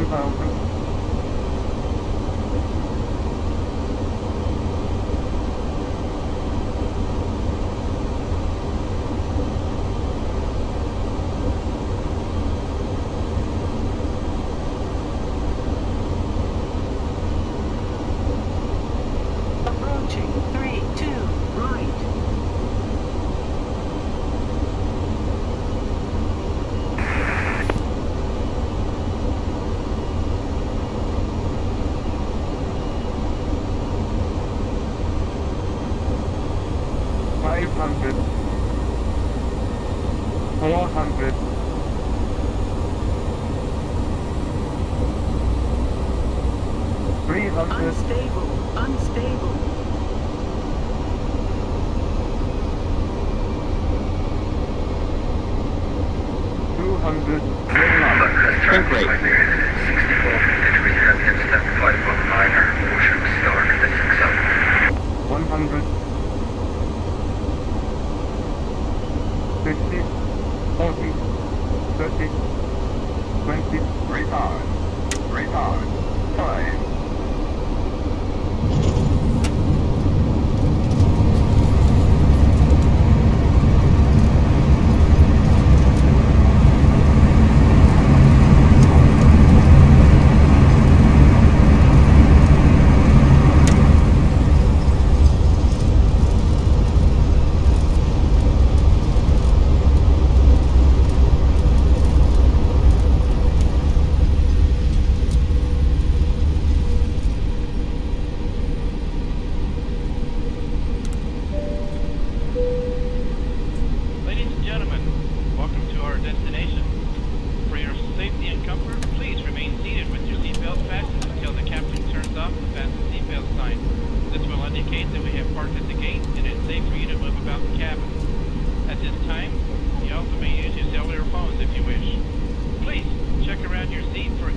1000. 500, 400, 300, Unstable. 200, Crank rate. 64 entry Hampton step 519 motion start heading south. 100, 50, 40, 30, 20, retard, 5. Ladies and gentlemen, welcome to our destination. For your safety and comfort, please remain seated with your seatbelt fastened until the captain turns off the fasten seatbelt sign. This will indicate that we have parked at the gate and it's safe for you to move about the cabin. At this time, you also may use your cellular phones if you wish. Please check around your seat for